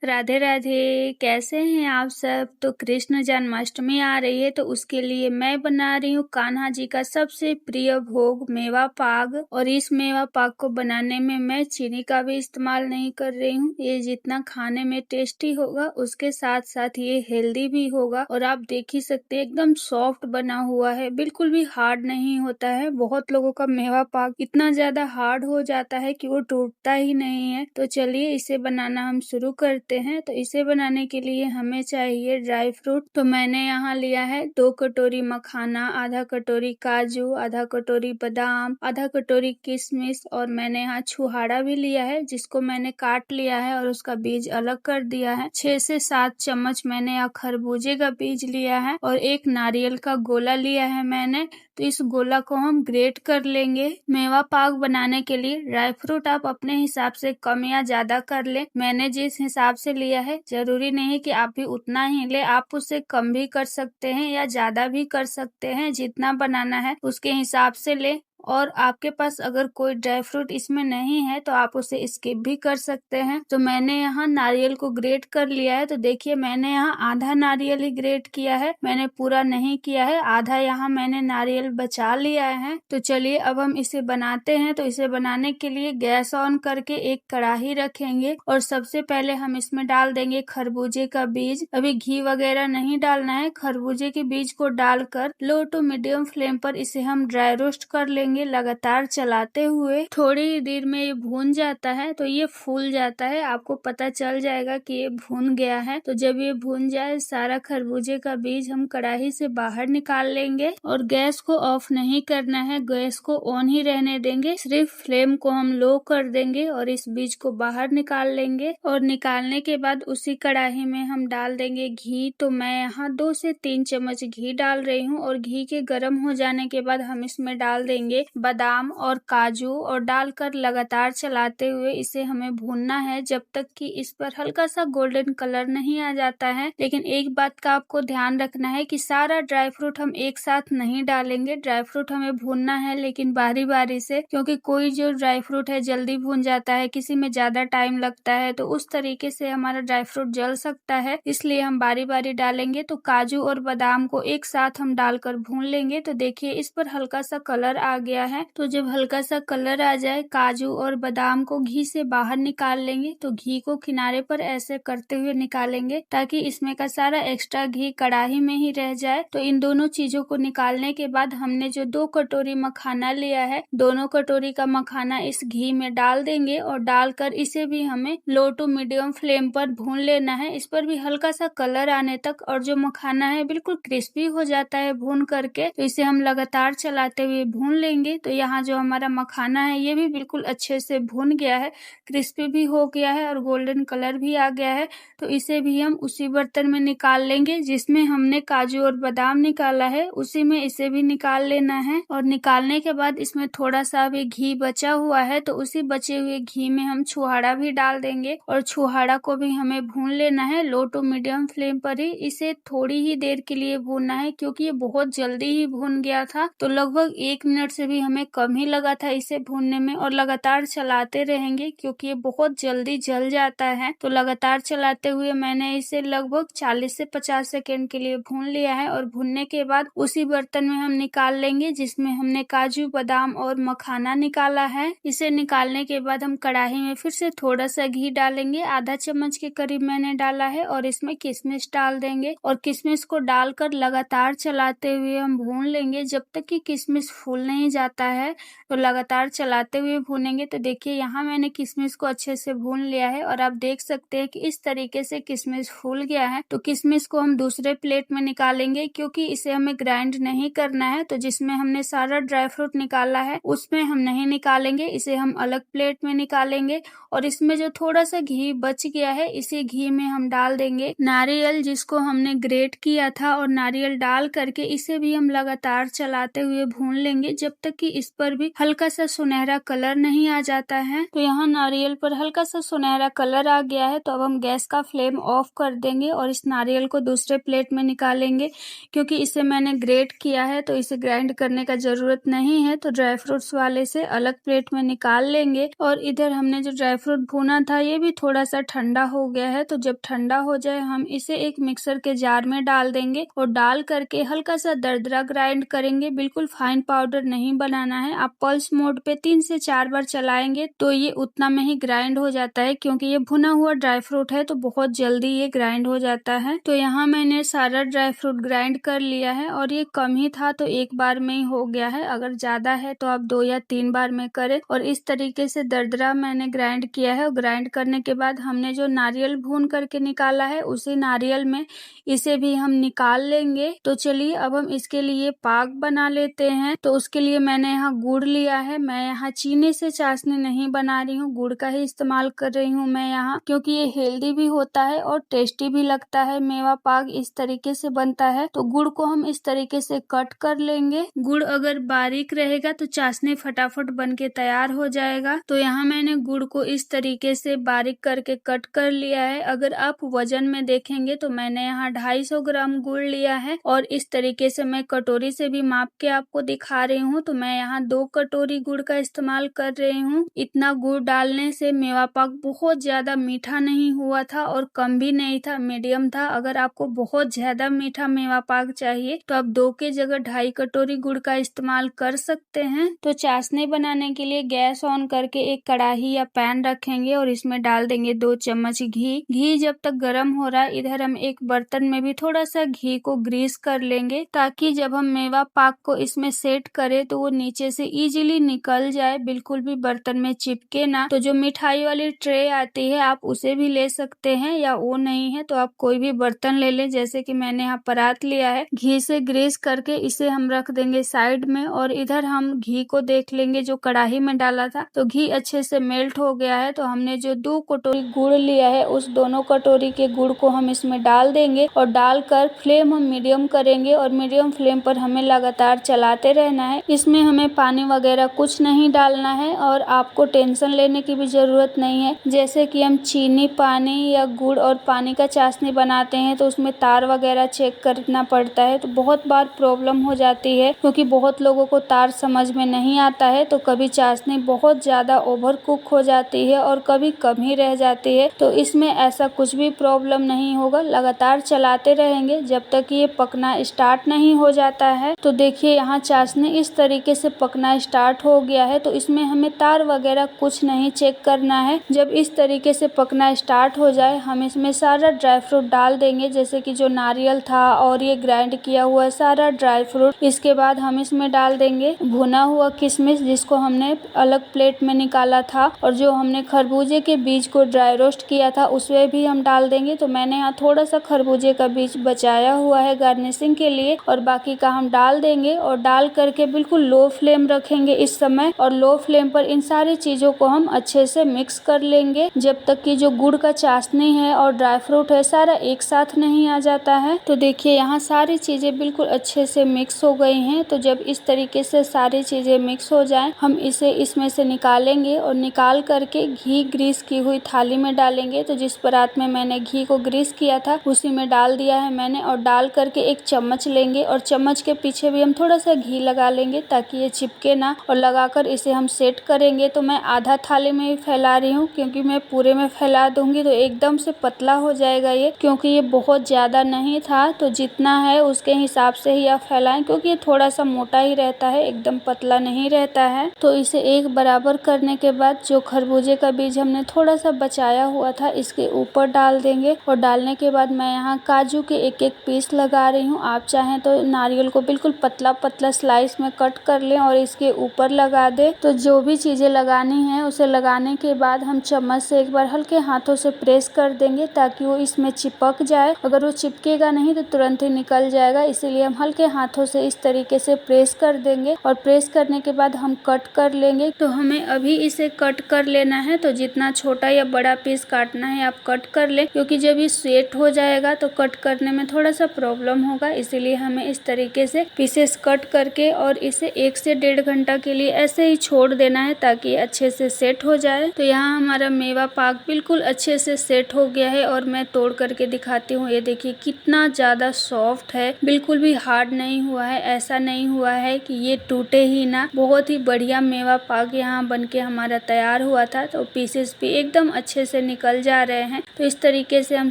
राधे राधे। कैसे हैं आप सब। तो कृष्ण जन्माष्टमी आ रही है तो उसके लिए मैं बना रही हूँ कान्हा जी का सबसे प्रिय भोग मेवा पाक। और इस मेवा पाक को बनाने में मैं चीनी का भी इस्तेमाल नहीं कर रही हूँ। ये जितना खाने में टेस्टी होगा उसके साथ साथ ये हेल्दी भी होगा। और आप देख ही सकते हैं एकदम सॉफ्ट बना हुआ है, बिल्कुल भी हार्ड नहीं होता है। बहुत लोगों का मेवा पाक इतना ज्यादा हार्ड हो जाता है कि वो टूटता ही नहीं है। तो चलिए इसे बनाना हम शुरू करते हैं। तो इसे बनाने के लिए हमें चाहिए ड्राई फ्रूट। तो मैंने यहाँ लिया है 2 कटोरी मखाना, आधा कटोरी काजू, आधा कटोरी बादाम, आधा कटोरी किशमिश और मैंने यहाँ छुहाड़ा भी लिया है जिसको मैंने काट लिया है और उसका बीज अलग कर दिया है। 6 से 7 चम्मच मैंने यहाँ खरबूजे का बीज लिया है और एक नारियल का गोला लिया है मैंने। तो इस गोला को हम ग्रेट कर लेंगे। मेवा पाक बनाने के लिए ड्राई फ्रूट आप अपने हिसाब से कम या ज्यादा कर ले। मैंने जिस हिसाब से लिया है जरूरी नहीं कि आप भी उतना ही ले, आप उससे कम भी कर सकते हैं या ज्यादा भी कर सकते हैं। जितना बनाना है उसके हिसाब से ले। और आपके पास अगर कोई ड्राई फ्रूट इसमें नहीं है तो आप उसे स्किप भी कर सकते हैं। तो मैंने यहाँ नारियल को ग्रेट कर लिया है। तो देखिए मैंने यहाँ आधा नारियल ही ग्रेट किया है, मैंने पूरा नहीं किया है। आधा यहाँ मैंने नारियल बचा लिया है। तो चलिए अब हम इसे बनाते हैं। तो इसे बनाने के लिए गैस ऑन करके एक कढ़ाई रखेंगे और सबसे पहले हम इसमें डाल देंगे खरबूजे का बीज। अभी घी वगैरह नहीं डालना है, खरबूजे के बीज को डालकर लो टू मीडियम फ्लेम पर इसे हम ड्राई रोस्ट कर लेंगे लगातार चलाते हुए। थोड़ी ही देर में ये भून जाता है तो ये फूल जाता है, आपको पता चल जाएगा कि ये भून गया है। तो जब ये भून जाए सारा खरबूजे का बीज हम कढ़ाई से बाहर निकाल लेंगे और गैस को ऑफ नहीं करना है, गैस को ऑन ही रहने देंगे। सिर्फ फ्लेम को हम लो कर देंगे और इस बीज को बाहर निकाल लेंगे। और निकालने के बाद उसी कढ़ाई में हम डाल देंगे घी। तो मैं यहाँ 2 से 3 चम्मच घी डाल रही हूँ और घी के गर्म हो जाने के बाद हम इसमें डाल देंगे बादाम और काजू और डालकर लगातार चलाते हुए इसे हमें भूनना है जब तक कि इस पर हल्का सा गोल्डन कलर नहीं आ जाता है। लेकिन एक बात का आपको ध्यान रखना है कि सारा ड्राई फ्रूट हम एक साथ नहीं डालेंगे। ड्राई फ्रूट हमें भूनना है लेकिन बारी बारी से, क्योंकि कोई जो ड्राई फ्रूट है जल्दी भून जाता है, किसी में ज्यादा टाइम लगता है, तो उस तरीके से हमारा ड्राई फ्रूट जल सकता है। इसलिए हम बारी बारी डालेंगे। तो काजू और बादाम को एक साथ हम डालकर भून लेंगे। तो देखिए इस पर हल्का सा कलर आ गया है। तो जब हल्का सा कलर आ जाए काजू और बादाम को घी से बाहर निकाल लेंगे। तो घी को किनारे पर ऐसे करते हुए निकालेंगे ताकि इसमें का सारा एक्स्ट्रा घी कढ़ाई में ही रह जाए। तो इन दोनों चीजों को निकालने के बाद हमने जो 2 कटोरी मखाना लिया है, दोनों कटोरी का मखाना इस घी में डाल देंगे और डालकर इसे भी हमें लो टू मीडियम फ्लेम पर भून लेना है। इस पर भी हल्का सा कलर आने तक। और जो मखाना है बिल्कुल क्रिस्पी हो जाता है भून करके। तो इसे हम लगातार चलाते हुए भून लेंगे। तो यहाँ जो हमारा मखाना है ये भी बिल्कुल अच्छे से भून गया है, क्रिस्पी भी हो गया है और गोल्डन कलर भी आ गया है। तो इसे भी हम उसी बर्तन में निकाल लेंगे जिसमें हमने काजू और बादाम निकाला है, उसी में इसे भी निकाल लेना है। और निकालने के बाद इसमें थोड़ा सा भी घी बचा हुआ है तो उसी बचे हुए घी में हम छुहाड़ा भी डाल देंगे और छुहाड़ा को भी हमें भून लेना है लो टू मीडियम फ्लेम पर ही। इसे थोड़ी ही देर के लिए भूनना है क्योंकि ये बहुत जल्दी ही भून गया था। तो लगभग 1 मिनट से भी हमें कम ही लगा था इसे भूनने में। और लगातार चलाते रहेंगे क्योंकि ये बहुत जल्दी जल जाता है। तो लगातार चलाते हुए मैंने इसे लगभग 40 से 50 सेकेंड के लिए भून लिया है। और भूनने के बाद उसी बर्तन में हम निकाल लेंगे जिसमें हमने काजू बादाम और मखाना निकाला है। इसे निकालने के बाद हम कढ़ाई में फिर से थोड़ा सा घी डालेंगे, आधा चम्मच के करीब मैंने डाला है। और इसमें किशमिश डाल देंगे और किशमिश को डालकर लगातार चलाते हुए हम भून लेंगे जब तक कि किशमिश फूल नहीं जाता है। तो लगातार चलाते हुए भूनेंगे। तो देखिए यहाँ मैंने किशमिश को अच्छे से भून लिया है और आप देख सकते हैं कि इस तरीके से किशमिश फूल गया है। तो किशमिश को हम दूसरे प्लेट में निकालेंगे क्योंकि इसे हमें ग्राइंड नहीं करना है। तो जिसमें हमने सारा ड्राई फ्रूट निकाला है उसमें हम नहीं निकालेंगे, इसे हम अलग प्लेट में निकालेंगे। और इसमें जो थोड़ा सा घी बच गया है इसी घी में हम डाल देंगे नारियल जिसको हमने ग्रेट किया था। और नारियल डाल करके इसे भी हम लगातार चलाते हुए भून लेंगे जब तक तक कि इस पर भी हल्का सा सुनहरा कलर नहीं आ जाता है। तो यहाँ नारियल पर हल्का सा सुनहरा कलर आ गया है, तो अब हम गैस का फ्लेम ऑफ कर देंगे और इस नारियल को दूसरे प्लेट में निकालेंगे। क्योंकि इसे मैंने ग्रेट किया है तो इसे ग्राइंड करने का जरूरत नहीं है, तो ड्राई फ्रूट्स वाले से अलग प्लेट में निकाल लेंगे। और इधर हमने जो ड्राई फ्रूट भुना था ये भी थोड़ा सा ठंडा हो गया है, तो जब ठंडा हो जाए हम इसे एक मिक्सर के जार में डाल देंगे और डाल करके हल्का सा दरदरा ग्राइंड करेंगे। बिल्कुल फाइन पाउडर नहीं बनाना है। आप पल्स मोड पे 3 से 4 बार चलाएंगे तो ये उतना में ही ग्राइंड हो जाता है, क्योंकि ये भुना हुआ ड्राई फ्रूट है तो बहुत जल्दी ये ग्राइंड हो जाता है। तो यहाँ मैंने सारा ड्राई फ्रूट ग्राइंड कर लिया है और ये कम ही था तो एक बार में ही हो गया है। अगर ज्यादा है तो आप 2 या 3 बार में करें। और इस तरीके से दरदरा मैंने ग्राइंड किया है। और ग्राइंड करने के बाद हमने जो नारियल भून करके निकाला है उसी नारियल में इसे भी हम निकाल लेंगे। तो चलिए अब हम इसके लिए पाक बना लेते हैं। तो उसके लिए मैंने यहाँ गुड़ लिया है। मैं यहाँ चीनी से चाशनी नहीं बना रही हूँ, गुड़ का ही इस्तेमाल कर रही हूँ मैं यहाँ, क्योंकि ये हेल्दी भी होता है और टेस्टी भी लगता है। मेवा पाक इस तरीके से बनता है। तो गुड़ को हम इस तरीके से कट कर लेंगे। गुड़ अगर बारीक रहेगा तो चाशनी फटाफट बन के तैयार हो जाएगा। तो यहाँ मैंने गुड़ को इस तरीके से बारीक करके कट कर लिया है। अगर आप वजन में देखेंगे तो मैंने यहाँ 250 ग्राम गुड़ लिया है और इस तरीके से मैं कटोरी से भी माप के आपको दिखा रही हूँ। तो मैं यहाँ 2 कटोरी गुड़ का इस्तेमाल कर रही हूँ। इतना गुड़ डालने से मेवा पाक बहुत ज्यादा मीठा नहीं हुआ था और कम भी नहीं था, मीडियम था। अगर आपको बहुत ज्यादा मीठा मेवा पाक चाहिए तो आप 2 के जगह 2.5 कटोरी गुड़ का इस्तेमाल कर सकते हैं। तो चाशनी बनाने के लिए गैस ऑन करके एक कढ़ाई या पैन रखेंगे और इसमें डाल देंगे 2 चम्मच घी। घी जब तक गर्म हो रहा है इधर हम एक बर्तन में भी थोड़ा सा घी को ग्रीस कर लेंगे, ताकि जब हम मेवा पाक को इसमें सेट करें तो वो नीचे से इजीली निकल जाए, बिल्कुल भी बर्तन में चिपके ना। तो जो मिठाई वाली ट्रे आती है आप उसे भी ले सकते हैं, या वो नहीं है तो आप कोई भी बर्तन ले लें। जैसे कि मैंने यहाँ परात लिया है, घी से ग्रीस करके इसे हम रख देंगे साइड में। और इधर हम घी को देख लेंगे जो कढ़ाई में डाला था, तो घी अच्छे से मेल्ट हो गया है। तो हमने जो 2 कटोरी गुड़ लिया है उस दोनों कटोरी के गुड़ को हम इसमें डाल देंगे और डालकर फ्लेम हम मीडियम करेंगे और मीडियम फ्लेम पर हमें लगातार चलाते रहना है। इसमें हमें पानी वगैरह कुछ नहीं डालना है और आपको टेंशन लेने की भी जरूरत नहीं है। जैसे कि हम चीनी, पानी या गुड़ और पानी का चाशनी बनाते हैं तो उसमें तार वगैरह चेक करना पड़ता है, तो बहुत बार प्रॉब्लम हो जाती है क्योंकि बहुत लोगों को तार समझ में नहीं आता है। तो कभी चाशनी बहुत ज्यादा ओवर कुक हो जाती है और कभी कम ही रह जाती है। तो इसमें ऐसा कुछ भी प्रॉब्लम नहीं होगा, लगातार चलाते रहेंगे जब तक ये पकना स्टार्ट नहीं हो जाता है। तो देखिए यहाँ चाशनी इस तरीके से पकना स्टार्ट हो गया है। तो इसमें हमें तार वगैरह कुछ नहीं चेक करना है। जब इस तरीके से पकना स्टार्ट हो जाए हम इसमें सारा ड्राई फ्रूट डाल देंगे, जैसे कि जो नारियल था और ये ग्राइंड किया हुआ सारा ड्राई फ्रूट। इसके बाद हम इसमें डाल देंगे भुना हुआ किशमिश, जिसको हमने अलग प्लेट में निकाला था, और जो हमने खरबूजे के बीज को ड्राई रोस्ट किया था उसमें भी हम डाल देंगे। तो मैंने यहाँ थोड़ा सा खरबूजे का बीज बचाया हुआ है गार्निशिंग के लिए, और बाकी का हम डाल देंगे। और डाल करके बिल्कुल लो फ्लेम रखेंगे इस समय, और लो फ्लेम पर इन सारी चीजों को हम अच्छे से मिक्स कर लेंगे जब तक कि जो गुड़ का चाशनी है और ड्राई फ्रूट है सारा एक साथ नहीं आ जाता है। तो देखिए यहाँ सारी चीजें बिल्कुल अच्छे से मिक्स हो गई हैं। तो जब इस तरीके से सारी चीजें मिक्स हो जाएं हम इसे इसमें से निकालेंगे और निकाल करके घी ग्रीस की हुई थाली में डालेंगे। तो जिस परात में मैंने घी को ग्रीस किया था उसी में डाल दिया है मैंने, और डाल करके एक चम्मच लेंगे और चम्मच के पीछे भी हम थोड़ा सा घी लगा लेंगे ताकि ये चिपके ना, और लगाकर इसे हम सेट करेंगे। तो मैं आधा थाली में ही फैला रही हूँ क्योंकि मैं पूरे में फैला दूंगी तो एकदम से पतला हो जाएगा ये, क्योंकि ये बहुत ज्यादा नहीं था। तो जितना है उसके हिसाब से ही आप फैलाएं, क्योंकि ये थोड़ा सा मोटा ही रहता है, एकदम पतला नहीं रहता है। तो इसे एक बराबर करने के बाद जो खरबूजे का बीज हमने थोड़ा सा बचाया हुआ था इसके ऊपर डाल देंगे, और डालने के बाद मैं यहाँ काजू के एक एक पीस लगा रही हूँ। आप चाहें तो नारियल को बिल्कुल पतला पतला स्लाइस में कट कर लें और इसके ऊपर लगा दे। तो जो भी चीजें लगानी है उसे लगाने के बाद हम चम्मच से एक बार हल्के हाथों से प्रेस कर देंगे ताकि वो इसमें चिपक जाए। अगर वो चिपकेगा नहीं तो तुरंत ही निकल जाएगा, इसीलिए हम हल्के हाथों से इस तरीके से प्रेस कर देंगे, और प्रेस करने के बाद हम कट कर लेंगे। तो हमें अभी इसे कट कर लेना है, तो जितना छोटा या बड़ा पीस काटना है आप कट कर ले, क्योंकि जब ये सेट हो जाएगा तो कट करने में थोड़ा सा प्रॉब्लम होगा, इसीलिए हमें इस तरीके से पीसेस कट करके और इसे 1 से 1.5 घंटा के लिए ऐसे ही छोड़ देना है ताकि अच्छे से सेट हो जाए। तो यहाँ हमारा मेवा पाक बिल्कुल अच्छे से सेट हो गया है और मैं तोड़ करके दिखाती हूँ। ये देखिए कितना ज़्यादा सॉफ्ट है, बिल्कुल भी हार्ड नहीं हुआ है। ऐसा नहीं हुआ है कि ये टूटे ही ना। बहुत ही बढ़िया मेवा पाक यहाँ बनके हमारा तैयार हुआ था। तो पीसेस भी एकदम अच्छे से निकल जा रहे हैं। तो इस तरीके से हम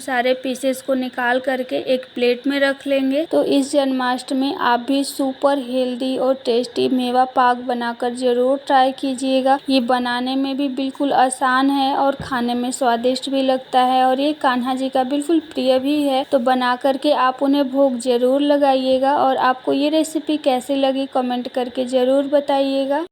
सारे पीसेस को निकाल करके एक प्लेट में रख लेंगे। तो इस जन्माष्टमी आप भी सुपर हेल्दी और टेस्टी मेवा पाक बनाकर जरूर ट्राई कीजिएगा। ये बनाने में भी बिल्कुल आसान है और खाने में स्वादिष्ट भी लगता है और ये कान्हा जी का बिल्कुल प्रिय भी है। तो बना करके आप उन्हें भोग जरूर लगाइएगा और आपको ये रेसिपी कैसी लगी कमेंट करके जरूर बताइएगा।